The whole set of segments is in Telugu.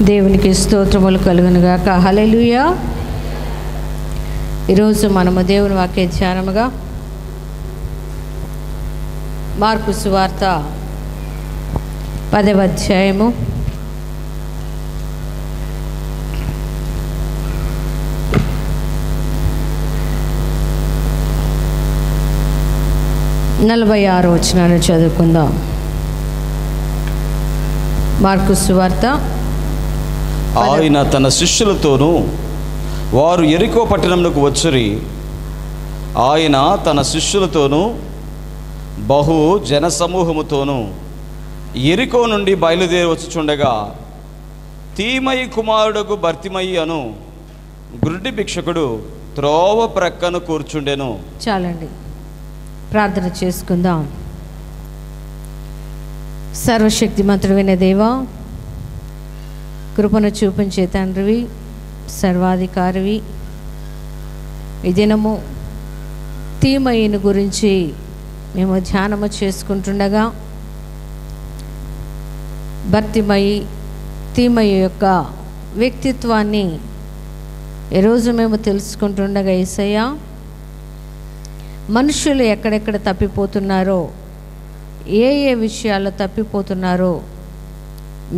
దేవునికి స్తోత్రములు కలుగునుగాక. హల్లెలూయా. ఈరోజు మనము దేవుని వాక్య ధ్యానముగా మార్కు సువార్త 10వ అధ్యాయము 46వ వచనాన్ని చదువుకుందాం. మార్కు సువార్త. ఆయన తన శిష్యులతోనూ వారు యెరికో పట్టణమునకు వచ్చిరి. ఆయన తన శిష్యులతోనూ బహు జనసమూహముతోనూ యెరికో నుండి బయలుదేరి వచ్చుచుండగా తీమయి కుమారుడకు బర్తిమయి అను గుడ్డి భిక్షకుడు త్రోవ ప్రక్కన కూర్చుండెను. చాలండి, ప్రార్థన చేసుకుందాం. సర్వశక్తిమంతుడైన దేవా, కృపను చూపించే తండ్రివి, సర్వాధికారివి, ఈ దినము తీమయిని గురించి మేము ధ్యానము చేసుకుంటుండగా తీమయి యొక్క వ్యక్తిత్వాన్ని ఈరోజు మేము తెలుసుకుంటుండగా యేసయ్యా, మనుషులు ఎక్కడెక్కడ తప్పిపోతున్నారో, ఏ విషయాల్లో తప్పిపోతున్నారో,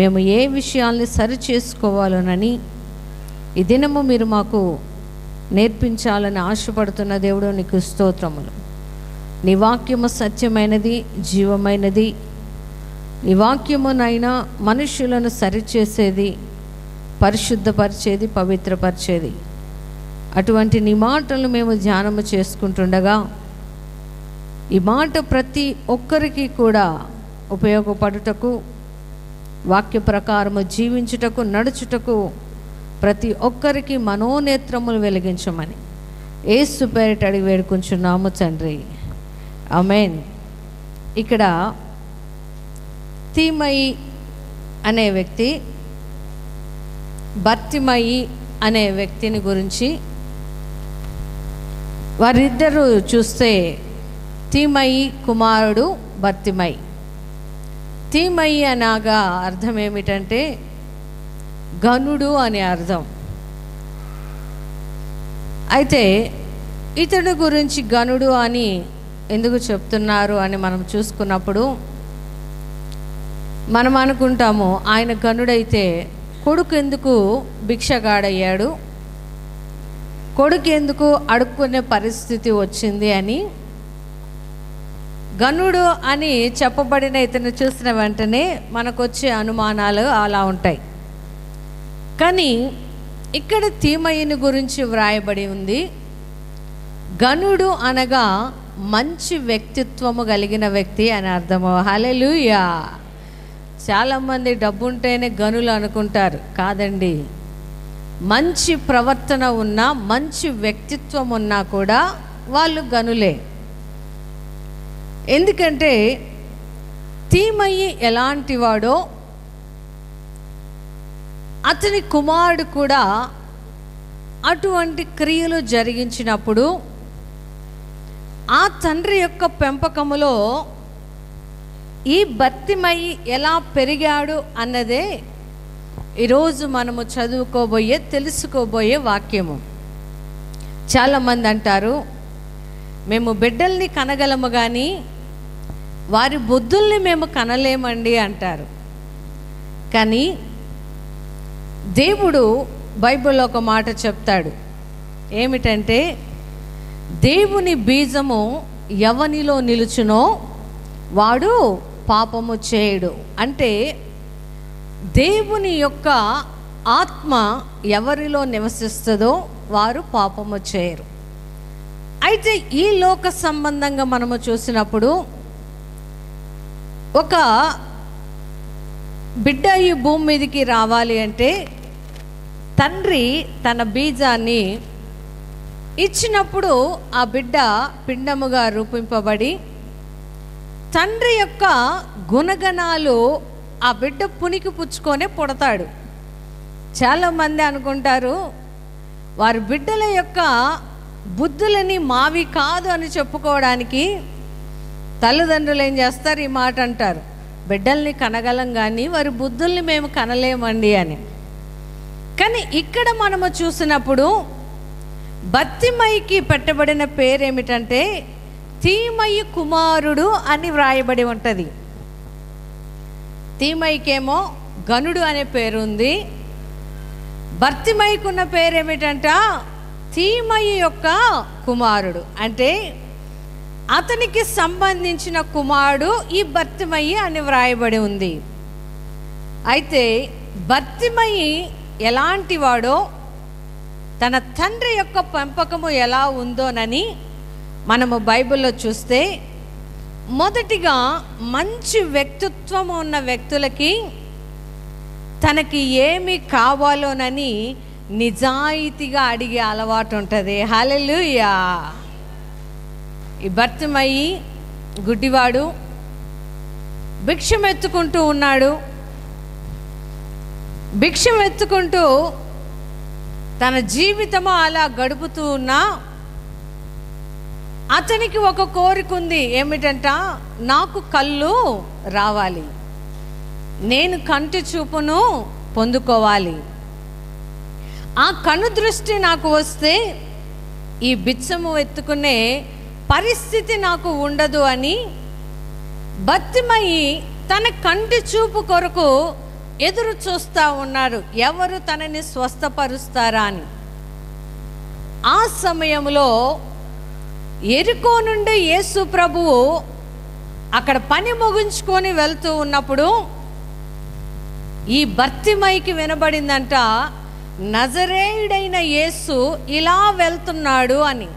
మేము ఏ విషయాల్ని సరి చేసుకోవాలనని ఈ దినము మీరు మాకు నేర్పించాలని ఆశపడుతున్న దేవుడు, నీకు స్తోత్రములు. నీ వాక్యము సత్యమైనది, జీవమైనది. నీ వాక్యమునైనా మనుషులను సరిచేసేది, పరిశుద్ధపరిచేది, పవిత్రపరిచేది. అటువంటి నీ మాటలు మేము ధ్యానము చేసుకుంటుండగా ఈ మాట ప్రతి ఒక్కరికి కూడా ఉపయోగపడుటకు, వాక్య ప్రకారము జీవించుటకు, నడుచుటకు ప్రతి ఒక్కరికి మనోనేత్రములు వెలిగించమని యేసు పేరిట అడిగి వేడుకుంటున్నాము తండ్రి, ఆమేన్. ఇక్కడ తీమయి అనే వ్యక్తి, బర్తిమయి అనే వ్యక్తిని గురించి వారిద్దరూ చూస్తే తీమయి కుమారుడు బర్తిమయి. తీమయి అనగా అర్థం ఏమిటంటే గనుడు అనే అర్థం. అయితే ఇతడు గురించి గనుడు అని ఎందుకు చెప్తున్నారు అని మనం చూసుకున్నప్పుడు మనం అనుకుంటాము, ఆయన గనుడైతే కొడుకు ఎందుకు భిక్షగాడయ్యాడు, కొడుకు ఎందుకు అడుక్కునే పరిస్థితి వచ్చింది అని. గనుడు అని చెప్పబడిన ఇతను చూసిన వెంటనే మనకు వచ్చే అనుమానాలు అలా ఉంటాయి. కానీ ఇక్కడ తీమయిని గురించి వ్రాయబడి ఉంది, గనుడు అనగా మంచి వ్యక్తిత్వము కలిగిన వ్యక్తి అని అర్థము. హల్లెలూయా. చాలామంది డబ్బు ఉంటేనే గనులు అనుకుంటారు. కాదండి, మంచి ప్రవర్తన ఉన్నా, మంచి వ్యక్తిత్వం ఉన్నా కూడా వాళ్ళు గనులే. ఎందుకంటే తీమయి ఎలాంటి వాడో అతని కుమారుడు కూడా అటువంటి క్రియలు జరిగించినప్పుడు ఆ తండ్రి యొక్క పెంపకములో ఈ బర్తిమయి ఎలా పెరిగాడు అన్నదే ఈరోజు మనము తెలుసుకోబోయే వాక్యము. చాలామంది అంటారు, మేము బిడ్డల్ని కనగలము కానీ వారి బుద్ధుల్ని మేము కనలేమండి అంటారు. కానీ దేవుడు బైబిల్లో ఒక మాట చెప్తాడు, ఏమిటంటే దేవుని బీజము ఎవనిలో నిలుచునో వాడు పాపము చేయడు. అంటే దేవుని యొక్క ఆత్మ ఎవరిలో నివసిస్తుందో వారు పాపము చేయరు. అయితే ఈ లోక సంబంధంగా మనము చూసినప్పుడు ఒక బిడ్డ ఈ భూమి మీదకి రావాలి అంటే తండ్రి తన బీజాన్ని ఇచ్చినప్పుడు ఆ బిడ్డ పిండముగా రూపింపబడి తండ్రి యొక్క గుణగణాలు ఆ బిడ్డ పునికి పుచ్చుకొనే పుడతాడు. చాలామంది అనుకుంటారు వారి బిడ్డల యొక్క బుద్ధులని మావి కాదు అని చెప్పుకోవడానికి తల్లిదండ్రులు ఏం చేస్తారు, ఈ మాట అంటారు, బిడ్డల్ని కనగలం కానీ వారి బుద్ధుల్ని మేము కనలేమండి అని. కానీ ఇక్కడ మనము చూసినప్పుడు బర్తిమయికి పెట్టబడిన పేరేమిటంటే తీమయి కుమారుడు అని వ్రాయబడి ఉంటుంది. తీమయికేమో గనుడు అనే పేరు ఉంది. బర్తిమయికి ఉన్న పేరేమిటంట తీమయి యొక్క కుమారుడు. అంటే అతనికి సంబంధించిన కుమారుడు ఈ బర్తిమయి అని వ్రాయబడి ఉంది. అయితే బర్తిమయి ఎలాంటి వాడో, తన తండ్రి యొక్క పెంపకము ఎలా ఉందోనని మనము బైబిల్లో చూస్తే, మొదటిగా మంచి వ్యక్తిత్వం ఉన్న వ్యక్తులకి తనకి ఏమి కావాలోనని నిజాయితీగా అడిగే అలవాటు ఉంటుంది. హల్లెలూయా. ఈ బర్తిమయి గుడ్డివాడు, భిక్షం ఎత్తుకుంటూ ఉన్నాడు. భిక్షం ఎత్తుకుంటూ తన జీవితము అలా గడుపుతూ ఉన్నా అతనికి ఒక కోరిక ఉంది. ఏమిటంట, నాకు కళ్ళు రావాలి, నేను కంటి చూపును పొందుకోవాలి, ఆ కను దృష్టి నాకు వస్తే ఈ బిచ్చము ఎత్తుకునే పరిస్థితి నాకు ఉండదు అని బర్తిమయి తన కంటి చూపు కొరకు ఎదురు చూస్తూ ఉన్నారు, ఎవరు తనని స్వస్థపరుస్తారా అని. ఆ సమయంలో యెరికో నుండి యేసు ప్రభువు అక్కడ పని ముగించుకొని వెళ్తూ ఉన్నప్పుడు ఈ బర్తిమయికి వినబడిందంట, నజరేయుడైన యేసు ఇలా వెళ్తున్నాడు అని.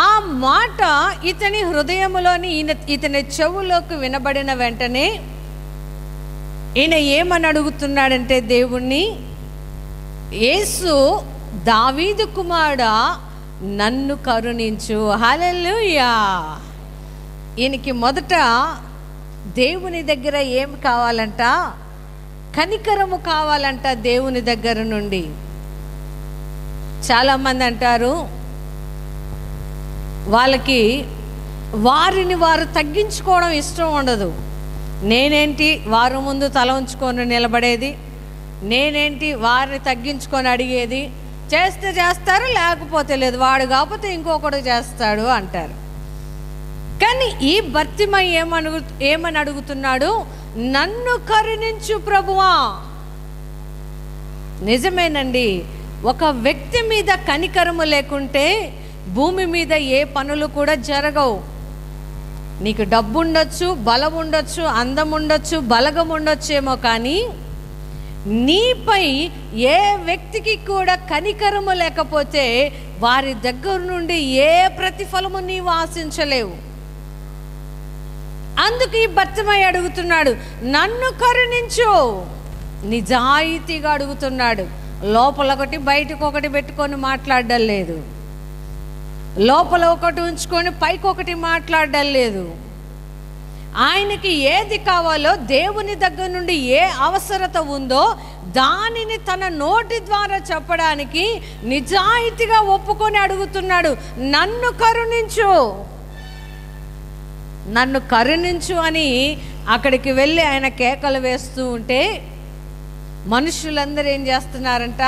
ఆ మాట ఇతని హృదయంలోని ఇతని చెవులోకి వినబడిన వెంటనే ఈయన ఏమని అడుగుతున్నాడంటే దేవుణ్ణి, యేసు దావీదు కుమారుడా నన్ను కరుణించు. హల్లెలూయా. ఈయనకి మొదట దేవుని దగ్గర ఏం కావాలంట, కనికరము కావాలంట దేవుని దగ్గర నుండి. చాలామంది అంటారు వాళ్ళకి వారిని వారు తగ్గించుకోవడం ఇష్టం ఉండదు. నేనేంటి వారి ముందు తల ఉంచుకొని నిలబడేది, నేనేంటి వారిని తగ్గించుకొని అడిగేది, చేస్తే చేస్తారు లేకపోతే లేదు, వాడు కాకపోతే ఇంకొకడు చేస్తాడు అంటారు. కానీ ఈ బర్తిమయి ఏమని అడుగుతున్నాడు, నన్ను కరుణించు ప్రభువా. నిజమేనండి, ఒక వ్యక్తి మీద కనికరము లేకుంటే భూమి మీద ఏ పనులు కూడా జరగవు. నీకు డబ్బు ఉండొచ్చు, బలం ఉండొచ్చు, అందం ఉండొచ్చు, బలగం ఉండొచ్చేమో, కానీ నీపై ఏ వ్యక్తికి కూడా కనికరము లేకపోతే వారి దగ్గర నుండి ఏ ప్రతిఫలము నీవు ఆశించలేవు. అందుకు ఈ బర్తిమయి అడుగుతున్నాడు, నన్ను కరుణించు. నిజాయితీగా అడుగుతున్నాడు. లోపల ఒకటి బయటకు ఒకటి పెట్టుకొని మాట్లాడడం లేదు, లోపల ఒకటి ఉంచుకొని పైకి ఒకటి మాట్లాడడం లేదు. ఆయనకి ఏది కావాలో, దేవుని దగ్గర నుండి ఏ అవసరత ఉందో దానిని తన నోటి ద్వారా చెప్పడానికి నిజాయితీగా ఒప్పుకొని అడుగుతున్నాడు, నన్ను కరుణించు, నన్ను కరుణించు అని అక్కడికి వెళ్ళి ఆయన కేకలు వేస్తూ ఉంటే మనుషులందరూ ఏం చేస్తున్నారంట,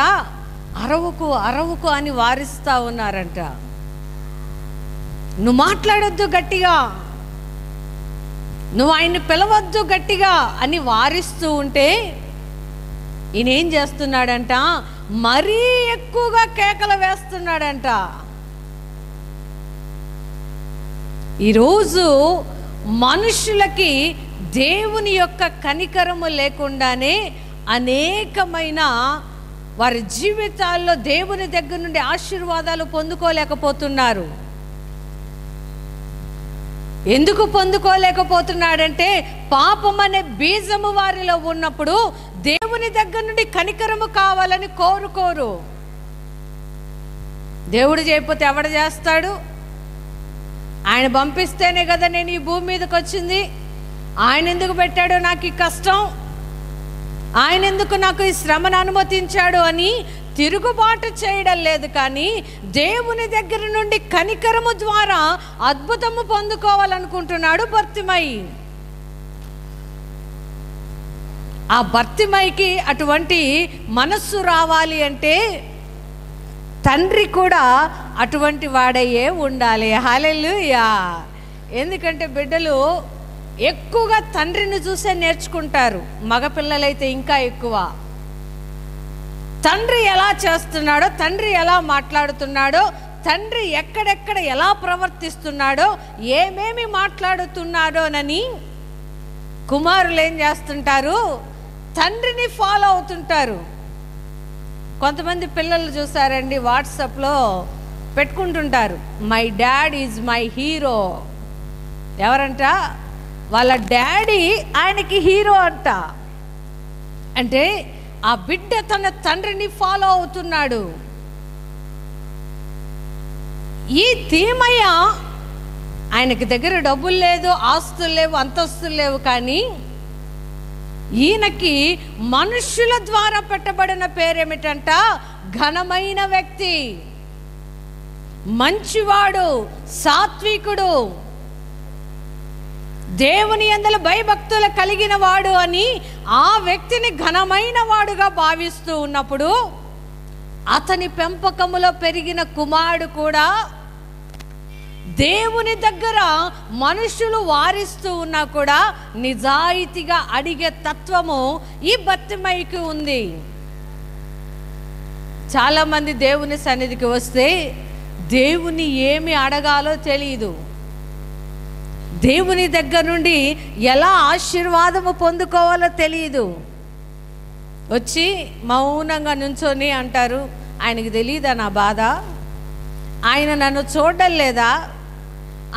అరవుకు అరవుకు అని వారిస్తూ ఉన్నారంట. నువ్వు మాట్లాడొద్దు గట్టిగా, నువ్వు ఆయన్ని పిలవద్దు గట్టిగా అని వారిస్తూ ఉంటే ఈయన ఏం చేస్తున్నాడంట, మరీ ఎక్కువగా కేకలు వేస్తున్నాడంట. ఈరోజు మనుషులకి దేవుని యొక్క కనికరము లేకుండానే అనేకమైన వారి జీవితాల్లో దేవుని దగ్గర నుండి ఆశీర్వాదాలు పొందుకోలేకపోతున్నారు. ఎందుకు పొందుకోలేకపోతున్నాడంటే పాపం అనే బీజము వారిలో ఉన్నప్పుడు దేవుని దగ్గర నుండి కనికరము కావాలని కోరుకోరు. దేవుడు చేయకపోతే ఎవడు చేస్తాడు? ఆయన పంపిస్తేనే కదా నేను ఈ భూమి మీదకి వచ్చింది, ఆయన ఎందుకు పెట్టాడో నాకు ఈ కష్టం, ఆయన ఎందుకు నాకు ఈ శ్రమను అనుమతించాడు అని తిరుగుబాటు చేయడం లేదు. కానీ దేవుని దగ్గర నుండి కనికరము ద్వారా అద్భుతము పొందుకోవాలనుకుంటున్నాడు బర్తిమయి. ఆ బర్తిమైకి అటువంటి మనస్సు రావాలి అంటే తండ్రి కూడా అటువంటి వాడయ్యే ఉండాలి. హల్లెలూయా. ఎందుకంటే బిడ్డలు ఎక్కువగా తండ్రిని చూసే నేర్చుకుంటారు. మగపిల్లలైతే ఇంకా ఎక్కువ. తండ్రి ఎలా చేస్తున్నాడో, తండ్రి ఎలా మాట్లాడుతున్నాడో, తండ్రి ఎక్కడెక్కడ ఎలా ప్రవర్తిస్తున్నాడో, ఏమేమి మాట్లాడుతున్నాడోనని కుమారులు ఏం చేస్తుంటారు, తండ్రిని ఫాలో అవుతుంటారు. కొంతమంది పిల్లలు చూసారండి, వాట్సాప్లో పెట్టుకుంటుంటారు, my dad is my hero. ఎవరంట? వాళ్ళ డాడీ ఆయనకి హీరో అంట. అంటే ఆ బిడ్డ తన తండ్రిని ఫాలో అవుతున్నాడు. ఈ తీమయ్య ఆయనకి దగ్గర డబ్బులు లేదు, ఆస్తులు లేవు, అంతస్తులు లేవు, కానీ ఈయనకి మనుష్యుల ద్వారా పెట్టబడిన పేరేమిటంట? ఘనమైన వ్యక్తి, మంచివాడు, సాత్వికుడు, దేవుని యందల భయభక్తులు కలిగిన వాడు అని ఆ వ్యక్తిని ఘనమైన వాడుగా భావిస్తూ ఉన్నప్పుడు, అతని పెంపకములో పెరిగిన కుమారుడు కూడా దేవుని దగ్గర మనుషులు వారిస్తూ ఉన్నా కూడా నిజాయితీగా అడిగే తత్వము ఈ బర్తిమైకి ఉంది. చాలామంది దేవుని సన్నిధికి వస్తే దేవుని ఏమి అడగాలో తెలియదు, దేవుని దగ్గర నుండి ఎలా ఆశీర్వాదము పొందుకోవాలో తెలియదు. వచ్చి మౌనంగా నుంచొని అంటారు, ఆయనకి తెలియదా నా బాధ, ఆయన నన్ను చూడడం లేదా,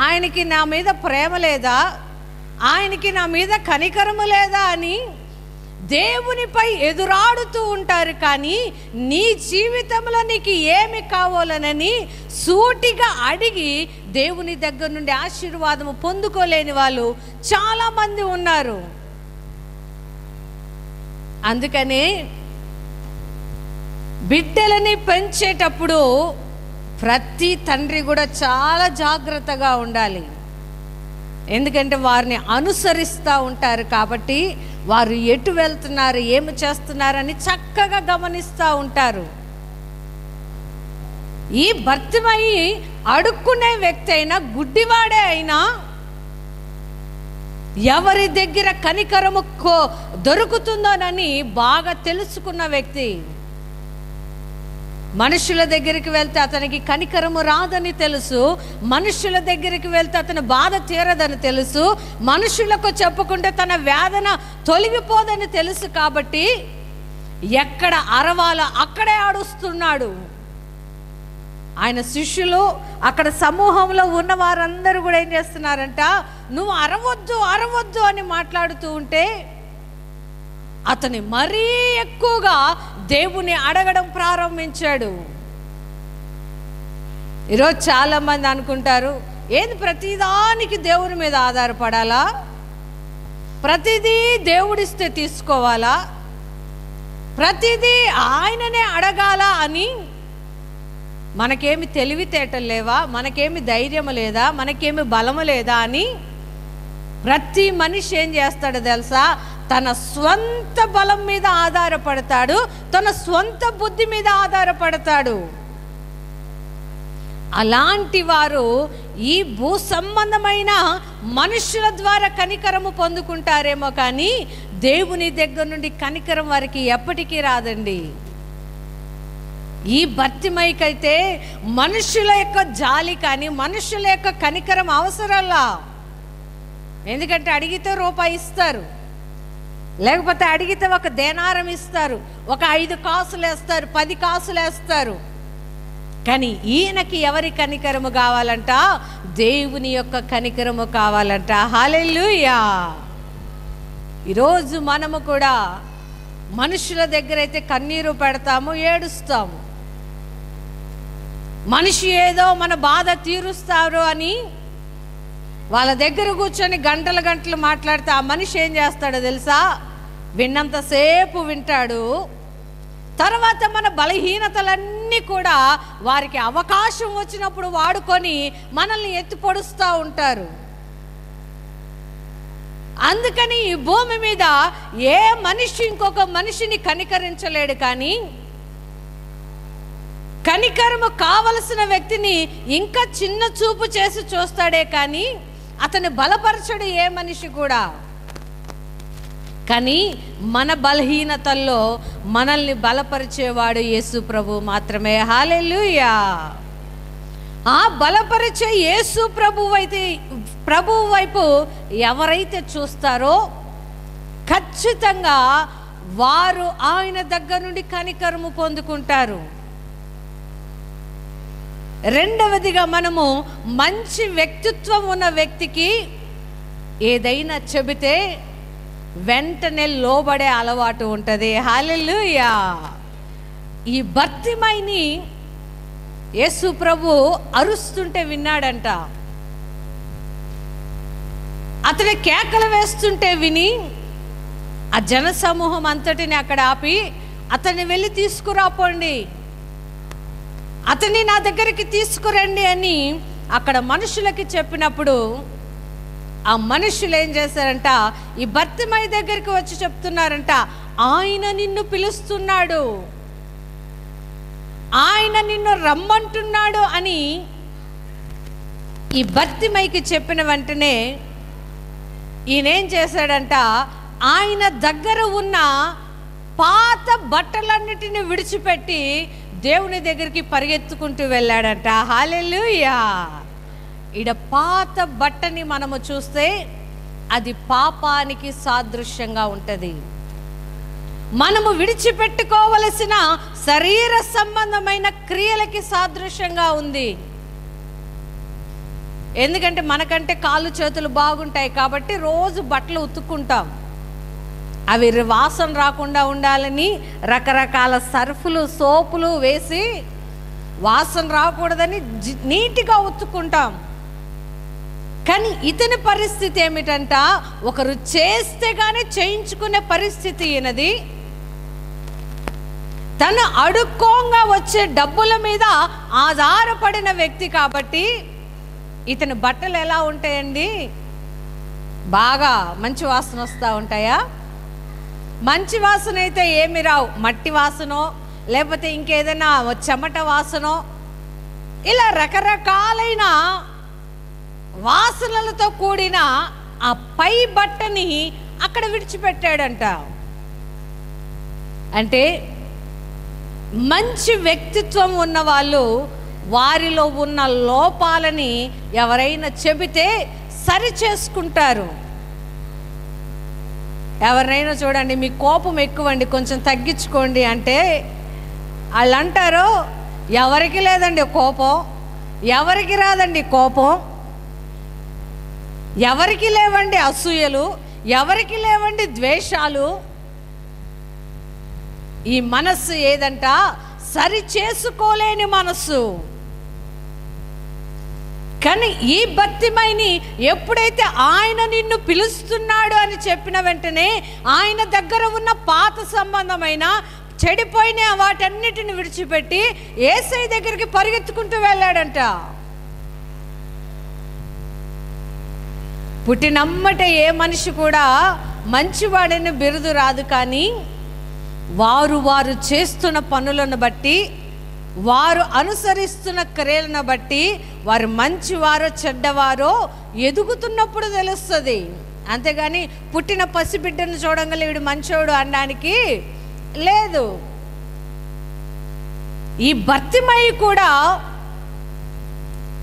ఆయనకి నా మీద ప్రేమ లేదా, ఆయనకి నా మీద కనికరము లేదా అని దేవునిపై ఎదురాడుతూ ఉంటారు. కానీ నీ జీవితంలో నీకు ఏమి కావాలనని సూటిగా అడిగి దేవుని దగ్గర నుండి ఆశీర్వాదము పొందుకోలేని వాళ్ళు చాలామంది ఉన్నారు. అందుకని బిడ్డలని పెంచేటప్పుడు ప్రతి తండ్రి కూడా చాలా జాగ్రత్తగా ఉండాలి. ఎందుకంటే వారిని అనుసరిస్తూ ఉంటారు కాబట్టి వారు ఎటు వెళ్తున్నారు, ఏమి చేస్తున్నారని చక్కగా గమనిస్తూ ఉంటారు. ఈ భర్తమయ్యి అడుక్కునే వ్యక్తి అయినా, గుడ్డివాడే అయినా, ఎవరి దగ్గర కనికరము దొరుకుతుందోనని బాగా తెలుసుకున్న వ్యక్తి. మనుషుల దగ్గరికి వెళ్తే అతనికి కనికరము రాదని తెలుసు, మనుషుల దగ్గరికి వెళ్తే అతని బాధ తీరదని తెలుసు, మనుషులకు చెప్పుకుంటే తన వేదన తొలగిపోదని తెలుసు. కాబట్టి ఎక్కడ అరవాలో అక్కడే అడుస్తున్నాడు. ఆయన శిష్యులు అక్కడ సమూహంలో ఉన్న వారందరూ కూడా ఏం చేస్తున్నారంట, నువ్వు అరవద్దు అరవద్దు అని మాట్లాడుతూ ఉంటే అతని మరీ ఎక్కువగా దేవుని అడగడం ప్రారంభించాడు. ఈరోజు చాలామంది అనుకుంటారు, ఏది ప్రతిదానికి దేవుని మీద ఆధారపడాలా, ప్రతిదీ దేవుడిస్తే తీసుకోవాలా, ప్రతిదీ ఆయననే అడగాల అని. మనకేమి తెలివితేటలు లేవా, మనకేమి ధైర్యం లేదా, మనకేమి బలము లేదా అని ప్రతి మనిషి ఏం చేస్తాడో తెలుసా, తన స్వంత బలం మీద ఆధారపడతాడు, తన స్వంత బుద్ధి మీద ఆధారపడతాడు. అలాంటి వారు ఈ భూ సంబంధమైన మనుషుల ద్వారా కనికరము పొందుకుంటారేమో కానీ దేవుని దగ్గర నుండి కనికరం వారికి ఎప్పటికీ రాదండి. ఈ భర్తిమైకైతే మనుషుల యొక్క జాలి కానీ మనుషుల యొక్క కనికరం అవసరంలా. ఎందుకంటే అడిగితే రూపాయి ఇస్తారు, లేకపోతే అడిగితే ఒక దేనారం ఇస్తారు, ఒక 5 కాసులు వేస్తారు, 10 కాసులు వేస్తారు. కానీ ఈయనకి ఎవరి కనికరము కావాలంట? దేవుని యొక్క కనికరము కావాలంట. హల్లెలూయా. ఈరోజు మనము కూడా మనుషుల దగ్గర అయితే కన్నీరు పెడతాము, ఏడుస్తాము. మనిషి ఏదో మన బాధ తీరుస్తారు అని వాళ్ళ దగ్గర కూర్చొని గంటలు గంటలు మాట్లాడితే ఆ మనిషి ఏం చేస్తాడో తెలుసా, విన్నంతసేపు వింటాడు, తర్వాత మన బలహీనతలన్నీ కూడా వారికి అవకాశం వచ్చినప్పుడు వాడుకొని మనల్ని ఎత్తి పొడుస్తూ ఉంటారు. అందుకని ఈ భూమి మీద ఏ మనిషి ఇంకొక మనిషిని కనికరించలేడు, కానీ కనికరము కావలసిన వ్యక్తిని ఇంకా చిన్న చూపు చేసి చూస్తాడే కానీ అతన్ని బలపరచడు ఏ మనిషి కూడా. కానీ మన బలహీనతల్లో మనల్ని బలపరిచేవాడు యేసు ప్రభు మాత్రమే. హల్లెలూయా. ఆ బలపరిచే యేసు ప్రభువు వైపు ఎవరైతే చూస్తారో ఖచ్చితంగా వారు ఆయన దగ్గర నుండి కనికరము పొందుకుంటారు. రెండవదిగా, మనము మంచి వ్యక్తిత్వం ఉన్న వ్యక్తికి ఏదైనా చెబితే వెంటనే లోబడే అలవాటు ఉంటుంది. హల్లెలూయా. ఈ బర్తిమైని యేసు ప్రభు అరుస్తుంటే విన్నాడంట. అతని కేకలు వేస్తుంటే విని ఆ జన సమూహం అంతటిని అక్కడ ఆపి అతన్ని వెళ్ళి తీసుకురాపోండి, అతన్ని నా దగ్గరికి తీసుకురండి అని అక్కడ మనుషులకి చెప్పినప్పుడు ఆ మనుషులు ఏం చేశారంట, ఈ బర్తిమయి దగ్గరికి వచ్చి చెప్తున్నారంట, ఆయన నిన్ను పిలుస్తున్నాడు, ఆయన నిన్ను రమ్మంటున్నాడు అని ఈ బర్తిమైకి చెప్పిన వెంటనే ఈయనేం చేశాడంట, ఆయన దగ్గర ఉన్న పాత బట్టలన్నిటిని విడిచిపెట్టి దేవుని దగ్గరికి పరిగెత్తుకుంటూ వెళ్ళాడంట. హల్లెలూయా. ఈడ పాత బట్టని మనము చూస్తే అది పాపానికి సాదృశ్యంగా ఉంటుంది. మనము విడిచిపెట్టుకోవలసిన శరీర సంబంధమైన క్రియలకి సాదృశ్యంగా ఉంది. ఎందుకంటే మనకంటే కాళ్ళు చేతులు బాగుంటాయి కాబట్టి రోజు బట్టలు ఉతుక్కుంటాం. అవి వాసన రాకుండా ఉండాలని రకరకాల సర్ఫులు సోపులు వేసి వాసన రాకూడదని నీట్గా ఉతుక్కుంటాం. కానీ ఇతని పరిస్థితి ఏమిటంట, ఒకరు చేస్తే కానీ చేయించుకునే పరిస్థితి ఈయనది. తను అడుక్కోంగా వచ్చే డబ్బుల మీద ఆధారపడిన వ్యక్తి కాబట్టి ఇతని బట్టలు ఎలా ఉంటాయండి, బాగా మంచి వాసన వస్తూ ఉంటాయా? మంచి వాసన అయితే ఏమి రావు, మట్టి వాసనో లేకపోతే ఇంకేదైనా చెమట వాసనో ఇలా రకరకాలైన వాసనలతో కూడిన ఆ పై బట్టని అక్కడ విడిచిపెట్టాడంట. అంటే మంచి వ్యక్తిత్వం ఉన్న వాళ్ళు వారిలో ఉన్న లోపాలని ఎవరైనా చెబితే సరి చేసుకుంటారు. ఎవరినైనా చూడండి, మీ కోపం ఎక్కువండి కొంచెం తగ్గించుకోండి అంటే వాళ్ళు అంటారు, ఎవరికి లేదండి కోపం, ఎవరికి రాదండి కోపం, ఎవరికి లేవండి అసూయలు, ఎవరికి లేవండి ద్వేషాలు. ఈ మనస్సు ఏదంట, సరి చేసుకోలేని మనస్సు. కానీ ఈ బర్తిమైని ఎప్పుడైతే ఆయన నిన్ను పిలుస్తున్నాడు అని చెప్పిన వెంటనే ఆయన దగ్గర ఉన్న పాత సంబంధమైన చెడిపోయిన వాటన్నిటిని విడిచిపెట్టి యేసయ్య దగ్గరికి పరిగెత్తుకుంటూ వెళ్ళాడంట. పుట్టినమ్మటే ఏ మనిషి కూడా మంచివాడని బిరుదు రాదు, కానీ వారు చేస్తున్న పనులను బట్టి, వారు అనుసరిస్తున్న క్రియలను బట్టి వారు మంచివారో చెడ్డవారో ఎదుగుతున్నప్పుడు తెలుస్తుంది. అంతేగాని పుట్టిన పసిబిడ్డను చూడంగానే వీడు మంచోడు అనడానికి లేదు. ఈ బర్తిమయి కూడా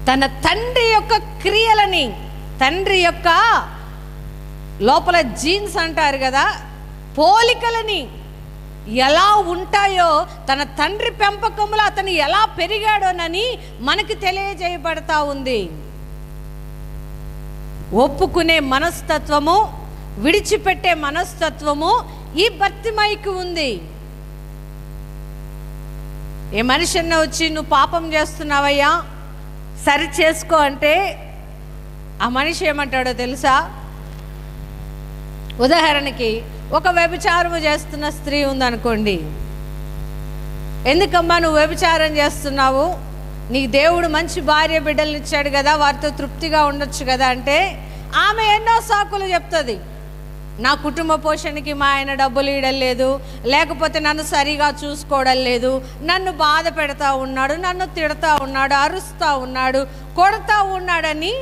తన తండ్రి యొక్క క్రియలని, తండ్రి యొక్క లోపల జీన్స్ అంటారు కదా, పోలికలని ఎలా ఉంటాయో తన తండ్రి పెంపకంలో అతను ఎలా పెరిగాడోనని మనకి తెలియజేయబడతా ఉంది. ఒప్పుకునే మనస్తత్వము, విడిచిపెట్టే మనస్తత్వము ఈ బర్తిమైకి ఉంది. ఏ మనిషి అన్న వచ్చి నువ్వు పాపం చేస్తున్నావయ్యా సరి చేసుకో అంటే ఆ మనిషి ఏమంటాడో తెలుసా? ఉదాహరణకి ఒక వ్యభిచారము చేస్తున్న స్త్రీ ఉందనుకోండి, ఎందుకమ్మా నువ్వు వ్యభిచారం చేస్తున్నావు, నీకు దేవుడు మంచి భార్య బిడ్డలు ఇచ్చాడు కదా, వారితో తృప్తిగా ఉండొచ్చు కదా అంటే ఆమె ఎన్నో సాకులు చెప్తుంది. నా కుటుంబ పోషణకి మా ఆయన డబ్బులు ఇవ్వడం లేదు, లేకపోతే నన్ను సరిగా చూసుకోవడం లేదు, నన్ను బాధ పెడతా ఉన్నాడు, నన్ను తిడతా ఉన్నాడు, అరుస్తూ ఉన్నాడు, కొడతా ఉన్నాడని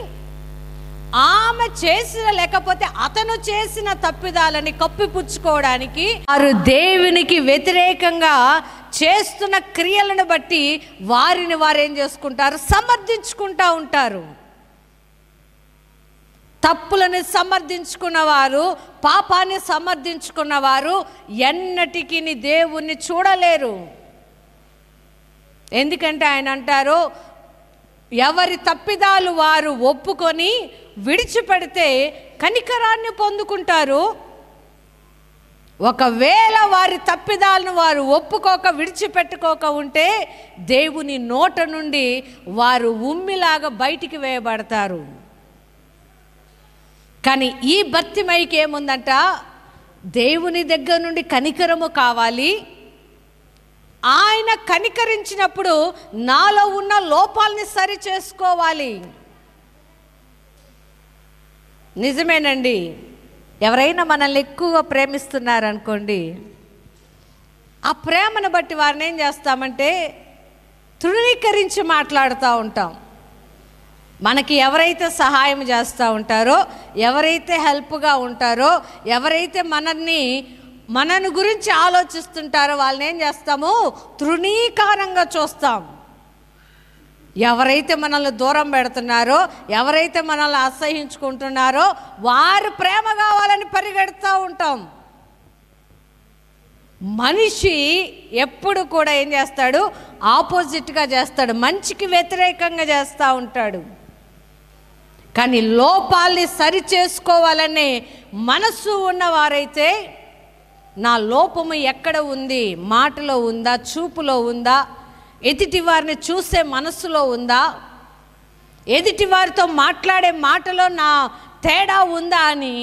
ఆమె చేసిన లేకపోతే అతను చేసిన తప్పిదాలని కప్పిపుచ్చుకోవడానికి వారు దేవునికి వ్యతిరేకంగా చేస్తున్న క్రియలను బట్టి వారిని వారు ఏం చేసుకుంటారు? సమర్థించుకుంటూ ఉంటారు. తప్పులను సమర్థించుకున్నవారు, పాపాన్ని సమర్థించుకున్నవారు ఎన్నటికీ దేవుణ్ణి చూడలేరు. ఎందుకంటే ఆయన అంటారు, ఎవరి తప్పిదాలు వారు ఒప్పుకొని విడిచిపెడితే కనికరాన్ని పొందుకుంటారు. ఒకవేళ వారి తప్పిదాలను వారు ఒప్పుకోక విడిచిపెట్టుకోక ఉంటే దేవుని నోట నుండి వారు ఉమ్మిలాగా బయటికి వేయబడతారు. కానీ ఈ భర్తిమైకి ఏముందంట? దేవుని దగ్గర నుండి కనికరము కావాలి. ఆయన కనికరించినప్పుడు నాలో ఉన్న లోపాలని సరి చేసుకోవాలి. నిజమేనండి, ఎవరైనా మనల్ని ఎక్కువగా ప్రేమిస్తున్నారనుకోండి, ఆ ప్రేమను బట్టి వారిని ఏం చేస్తామంటే తృణీకరించి మాట్లాడుతూ ఉంటాం. మనకి ఎవరైతే సహాయం చేస్తూ ఉంటారో, ఎవరైతే హెల్ప్గా ఉంటారో, ఎవరైతే మనని గురించి ఆలోచిస్తుంటారో వాళ్ళని ఏం చేస్తాము? తృణీకారంగా చూస్తాం. ఎవరైతే మనల్ని దూరం పెడుతున్నారో, ఎవరైతే మనల్ని అసహించుకుంటున్నారో వారు ప్రేమ కావాలని పరిగెడుతూ ఉంటాం. మనిషి ఎప్పుడు కూడా ఏం చేస్తాడు? ఆపోజిట్గా చేస్తాడు, మంచికి వ్యతిరేకంగా చేస్తూ ఉంటాడు. కానీ లోపాల్ని సరి చేసుకోవాలనే మనస్సు ఉన్నవారైతే నా లోపము ఎక్కడ ఉంది? మాటలో ఉందా? చూపులో ఉందా? ఎదుటి వారిని చూసే మనస్సులో ఉందా? ఎదుటి వారితో మాట్లాడే మాటలో నా తేడా ఉందా అని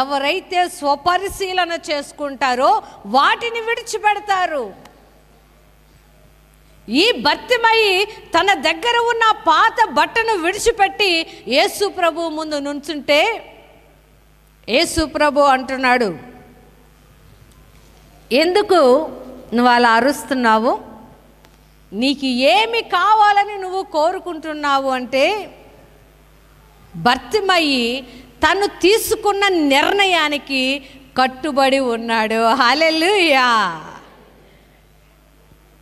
ఎవరైతే స్వపరిశీలన చేసుకుంటారో వాటిని విడిచిపెడతారు. ఈ భర్తిమయి తన దగ్గర ఉన్న పాత బట్టను విడిచిపెట్టి యేసు ప్రభు ముందు నుంచుంటే యేసు ప్రభు అంటున్నాడు, ఎందుకు నువ్వు అలా అరుస్తున్నావు? నీకు ఏమి కావాలని నువ్వు కోరుకుంటున్నావు అంటే, భర్తిమయి తను తీసుకున్న నిర్ణయానికి కట్టుబడి ఉన్నాడు. హల్లెలూయా.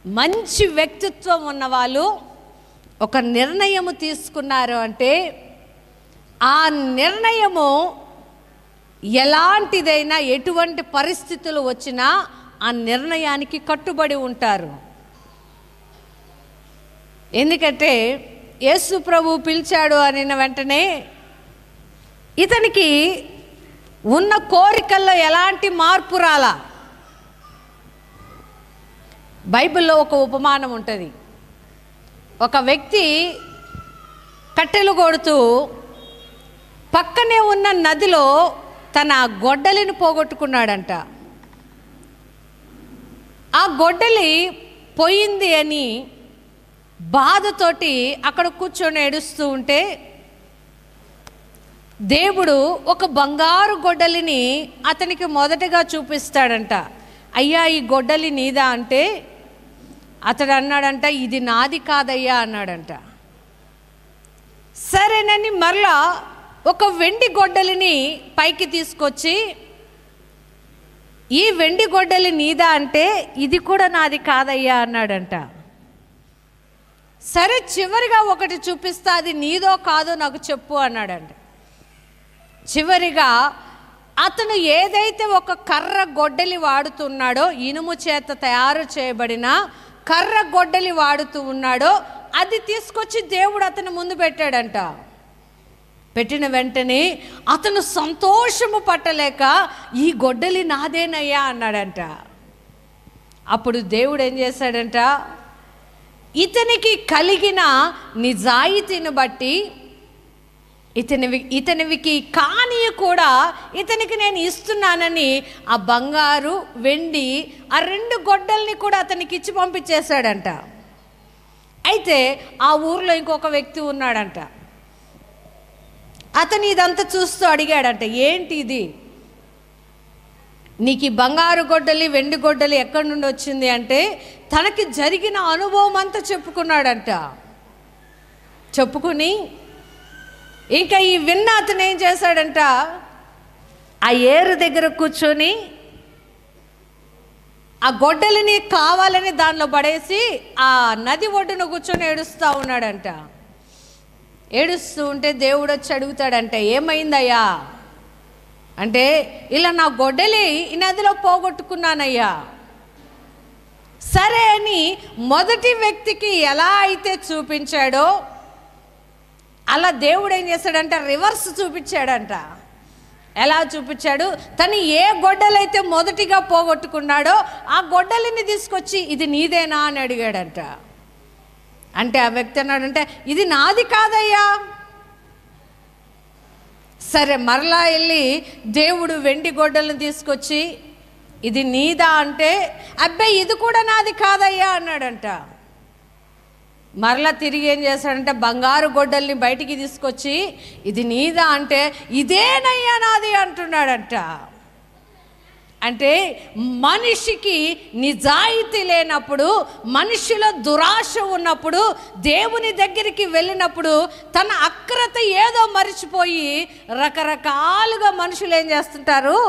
మంచి వ్యక్తిత్వం ఉన్నవాళ్ళు ఒక నిర్ణయము తీసుకున్నారు అంటే ఆ నిర్ణయము ఎలాంటిదైనా, ఎటువంటి పరిస్థితులు వచ్చినా ఆ నిర్ణయానికి కట్టుబడి ఉంటారు. ఎందుకంటే యేసు ప్రభు పిలిచాడు అనిన వెంటనే ఇతనికి ఉన్న కోరికల్లో ఎలాంటి మార్పు రాలా. బైబిల్లో ఒక ఉపమానం ఉంటుంది. ఒక వ్యక్తి కట్టెలు కొడుతూ పక్కనే ఉన్న నదిలో తన గొడ్డలిని పోగొట్టుకున్నాడంట. ఆ గొడ్డలి పోయింది అని బాధతోటి అక్కడ కూర్చొని ఏడుస్తూ ఉంటే దేవుడు ఒక బంగారు గొడ్డలిని అతనికి మొదటగా చూపిస్తాడంట. అయ్యా, ఈ గొడ్డలి నీదా అంటే అతడు అన్నాడంట, ఇది నాది కాదయ్యా అన్నాడంట. సరేనని మరలా ఒక వెండి గొడ్డలిని పైకి తీసుకొచ్చి, ఈ వెండి గొడ్డలి నీదా అంటే ఇది కూడా నాది కాదయ్యా అన్నాడంట. సరే, చివరిగా ఒకటి చూపిస్తా, అది నీదో కాదో నాకు చెప్పు అన్నాడంట. చివరిగా అతను ఏదైతే ఒక కర్ర గొడ్డలి వాడుతున్నాడో, ఇనుము చేత తయారు చేయబడిన కర్ర గొడ్డలి వాడుతూ ఉన్నాడో అది తీసుకొచ్చి దేవుడు అతని ముందు పెట్టాడంట. పెట్టిన వెంటనే అతను సంతోషము పట్టలేక ఈ గొడ్డలి నాదేనయ్యా అన్నాడంట. అప్పుడు దేవుడు ఏం చేశాడంట, ఇతనికి కలిగిన నిజాయితీని బట్టి ఇతనివికి కానీ కూడా ఇతనికి నేను ఇస్తున్నానని ఆ బంగారు వెండి ఆ రెండు గొడ్డల్ని కూడా అతనికి ఇచ్చి పంపించేశాడంట. అయితే ఆ ఊర్లో ఇంకొక వ్యక్తి ఉన్నాడంట. అతను ఇదంతా చూస్తూ అడిగాడంట, ఏంటి ఇది? నీకు ఈ బంగారు గొడ్డలి వెండి గొడ్డలి ఎక్కడి నుండి వచ్చింది అంటే తనకి జరిగిన అనుభవం అంతా చెప్పుకున్నాడంట. చెప్పుకుని ఇంకా ఈ విన్న అతను ఏం చేశాడంట, ఆ ఏరు దగ్గర కూర్చొని ఆ గొడ్డలిని కావాలని దానిలో పడేసి ఆ నది ఒడ్డున కూర్చొని ఏడుస్తూ ఉన్నాడంట. ఏడుస్తూ ఉంటే దేవుడు వచ్చి అడుగుతాడంట, ఏమైందయ్యా అంటే, ఇలా నా గొడ్డలి ఈ నదిలో పోగొట్టుకున్నానయ్యా. సరే అని మొదటి వ్యక్తికి ఎలా అయితే చూపించాడో అలా దేవుడు ఏం చేశాడంట, రివర్స్ చూపించాడంట. ఎలా చూపించాడు, తను ఏ గొడ్డలైతే మొదటిగా పోగొట్టుకున్నాడో ఆ గొడ్డలిని తీసుకొచ్చి ఇది నీదేనా అని అడిగాడంట. అంటే ఆ వ్యక్తి అన్నాడంటే, ఇది నాది కాదయ్యా. సరే మరలా వెళ్ళి దేవుడు వెండి గొడ్డలను తీసుకొచ్చి ఇది నీదా అంటే, అబ్బాయి ఇది కూడా నాది కాదయ్యా అన్నాడంట. మరలా తిరిగి ఏం చేశాడంటే బంగారు గొడ్డల్ని బయటికి తీసుకొచ్చి ఇది నీదా అంటే, ఇదేనయ్యా నాది అంటున్నాడంట. అంటే మనిషికి నిజాయితీ లేనప్పుడు, మనిషిలో దురాశ ఉన్నప్పుడు, దేవుని దగ్గరికి వెళ్ళినప్పుడు తన అక్రత ఏదో మరిచిపోయి రకరకాలుగా మనుషులు ఏం చేస్తుంటారు,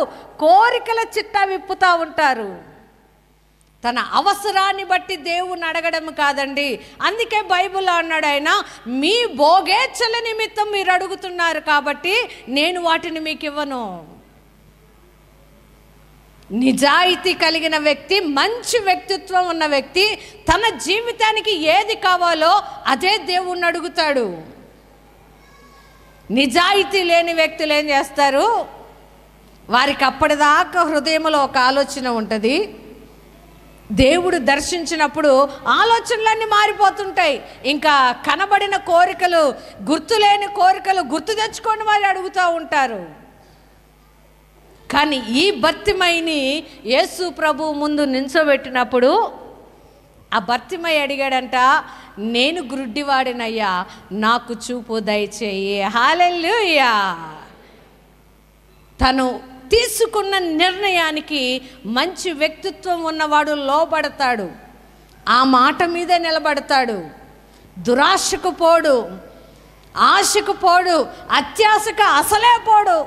కోరికల చిట్టా విప్పుతూ ఉంటారు. తన అవసరాన్ని బట్టి దేవుని అడగడం కాదండి. అందుకే బైబిల్లో అన్నాడు ఆయన, మీ భోగేచ్ఛల నిమిత్తం మీరు అడుగుతున్నారు కాబట్టి నేను వాటిని మీకు ఇవ్వను. నిజాయితీ కలిగిన వ్యక్తి, మంచి వ్యక్తిత్వం ఉన్న వ్యక్తి తన జీవితానికి ఏది కావాలో అదే దేవుణ్ణి అడుగుతాడు. నిజాయితీ లేని వ్యక్తులు ఏం చేస్తారు, వారికి అప్పటిదాకా హృదయంలో ఒక ఆలోచన ఉంటుంది. దేవుడు దర్శించినప్పుడు ఆలోచనలన్నీ మారిపోతుంటాయి. ఇంకా కనబడిన కోరికలు, గుర్తులేని కోరికలు గుర్తు తెచ్చుకొని మరి అడుగుతూ ఉంటారు. కానీ ఈ భర్తిమైని యేసు ప్రభు ముందు నించోబెట్టినప్పుడు ఆ భర్తిమై అడిగాడంట, నేను గ్రుడ్డివాడినయ్యా, నాకు చూపు దయచేయి. హల్లెలూయా. తను తీసుకున్న నిర్ణయానికి మంచి వ్యక్తిత్వం ఉన్నవాడు లోబడతాడు, ఆ మాట మీదే నిలబడతాడు. దురాశకు పోడు, ఆశకు పోడు, అత్యాశకు అసలే పోడు.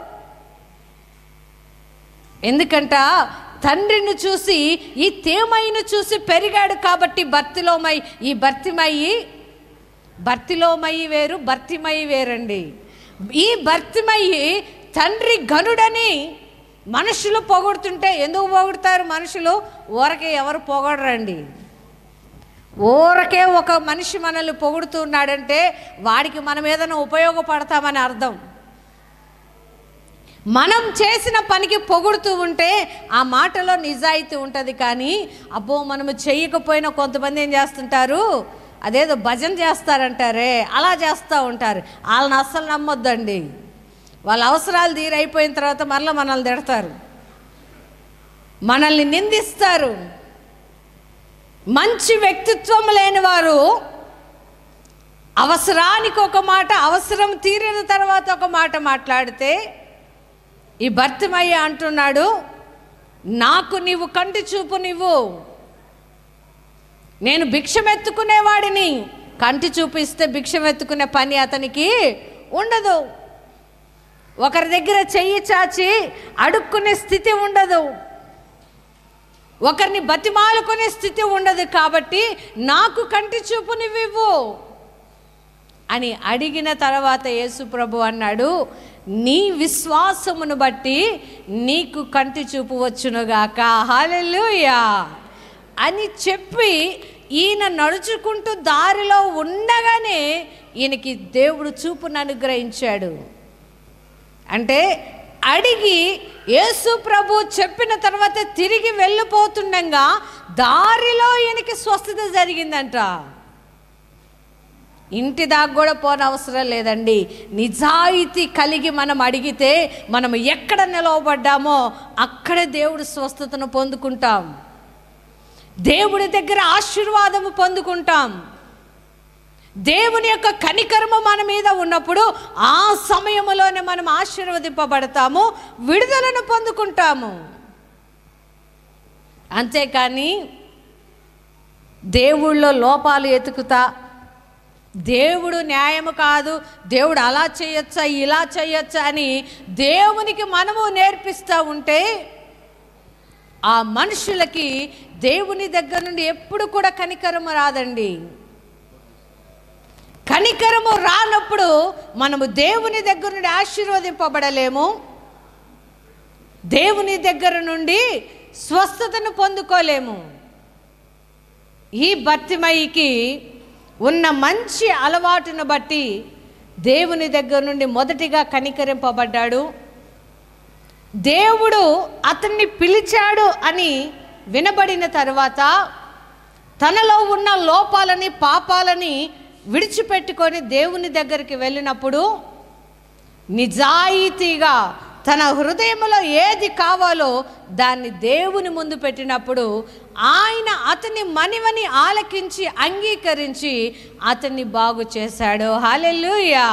ఎందుకంట తండ్రిని చూసి, ఈ తేమైను చూసి పెరిగాడు కాబట్టి భర్తిలోమై. ఈ భర్తిలోమయి వేరు, భర్తిమయి వేరండి. ఈ భర్తిమయి తండ్రి గనుడని మనుషులు పొగుడుతుంటే, ఎందుకు పొగుడుతారు మనుషులు? ఊరకే ఎవరు పొగడరండి. ఊరకే ఒక మనిషి మనల్ని పొగుడుతున్నాడంటే వాడికి మనం ఏదైనా ఉపయోగపడతామని అర్థం. మనం చేసిన పనికి పొగుడుతూ ఉంటే ఆ మాటలో నిజాయితీ ఉంటుంది. కానీ అబ్బో మనము చేయకపోయినా కొంతమంది ఏం చేస్తుంటారు, అదేదో భజన చేస్తారంటారే అలా చేస్తూ ఉంటారు. వాళ్ళని అస్సలు నమ్మొద్దండి. వాళ్ళ అవసరాలు తీరైపోయిన తర్వాత మరలా మనల్ని తిడతారు, మనల్ని నిందిస్తారు. మంచి వ్యక్తిత్వం లేని వారు అవసరానికి ఒక మాట, అవసరం తీరిన తర్వాత ఒక మాట మాట్లాడితే, ఈ భర్తిమయ్య అంటున్నాడు, నాకు నీవు కంటి చూపు నీవు, నేను భిక్షమెత్తుకునేవాడిని. కంటి చూపిస్తే భిక్షమెత్తుకునే పని అతనికి ఉండదు. ఒకరి దగ్గర చెయ్యి చాచి అడుక్కునే స్థితి ఉండదు, ఒకరిని బతిమాలుకునే స్థితి ఉండదు. కాబట్టి నాకు కంటి చూపు నువ్వివ్వు అని అడిగిన తర్వాత యేసు ప్రభు అన్నాడు, నీ విశ్వాసమును బట్టి నీకు కంటి చూపు వచ్చునుగాక. హల్లెలూయా అని చెప్పి ఈయన నడుచుకుంటూ దారిలో ఉండగానే ఈయనకి దేవుడు చూపును అనుగ్రహించాడు. అంటే అడిగి యేసు ప్రభు చెప్పిన తర్వాత తిరిగి వెళ్ళిపోతుండగా దారిలో ఈయనకి స్వస్థత జరిగిందంట. ఇంటి దాకా కూడా పోనవసరం లేదండి. నిజాయితీ కలిగి మనం అడిగితే మనం ఎక్కడ నిలవబడ్డామో అక్కడే దేవుడు స్వస్థతను పొందుకుంటాం, దేవుడి దగ్గర ఆశీర్వాదము పొందుకుంటాం. దేవుని యొక్క కనికరము మన మీద ఉన్నప్పుడు ఆ సమయంలోనే మనం ఆశీర్వదింపబడతాము, విడుదలను పొందుకుంటాము. అంతేకాని దేవుళ్ళో లోపాలు ఎతుకుతా, దేవుడు న్యాయము కాదు, దేవుడు అలా చేయొచ్చా ఇలా చేయొచ్చా అని దేవునికి మనము నేర్పిస్తూ ఉంటే ఆ మనుషులకి దేవుని దగ్గర నుండి ఎప్పుడు కూడా కనికరము రాదండి. కనికరము రానప్పుడు మనము దేవుని దగ్గర నుండి ఆశీర్వదింపబడలేము, దేవుని దగ్గర నుండి స్వస్థతను పొందుకోలేము. ఈ బర్తిమయికి ఉన్న మంచి అలవాటును బట్టి దేవుని దగ్గర నుండి మొదటిగా కనికరింపబడ్డాడు. దేవుడు అతన్ని పిలిచాడు అని వినబడిన తర్వాత తనలో ఉన్న లోపాలని పాపాలని విడిచిపెట్టుకొని దేవుని దగ్గరికి వెళ్ళినప్పుడు నిజాయితీగా తన హృదయంలో ఏది కావాలో దాన్ని దేవుని ముందు పెట్టినప్పుడు ఆయన అతని మనవిని ఆలకించి అంగీకరించి అతన్ని బాగు చేశాడు. హల్లెలూయా.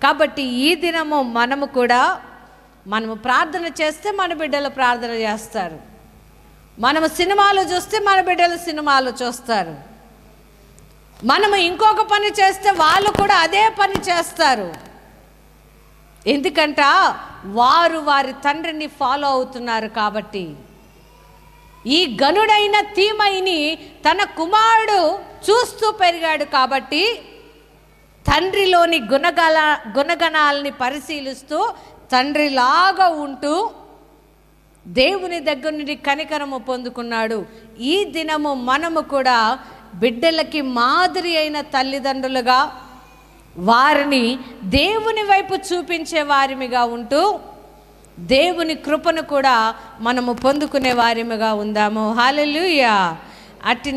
కాబట్టి ఈ దినము మనము ప్రార్థన చేస్తే మన బిడ్డలు ప్రార్థన చేస్తారు, మనము సినిమాలు చూస్తే మన బిడ్డలు సినిమాలు చూస్తారు, మనము ఇంకొక పని చేస్తే వాళ్ళు కూడా అదే పని చేస్తారు. ఎందుకంట వారు వారి తండ్రిని ఫాలో అవుతున్నారు. కాబట్టి ఈ గనుడైన తీమైని తన కుమారుడు చూస్తూ పెరిగాడు కాబట్టి తండ్రిలోని గుణగణాలని పరిశీలిస్తూ తండ్రిలాగా ఉంటూ దేవుని దగ్గర నుండి కనికరము పొందుకున్నాడు. ఈ దినము మనము కూడా బిడ్డలకి మాదిరి అయిన తల్లిదండ్రులుగా వారిని దేవుని వైపు చూపించే వారిమిగా ఉంటూ దేవుని కృపను కూడా మనము పొందుకునే వారిమిగా ఉందాము. హల్లెలూయా. అట్టి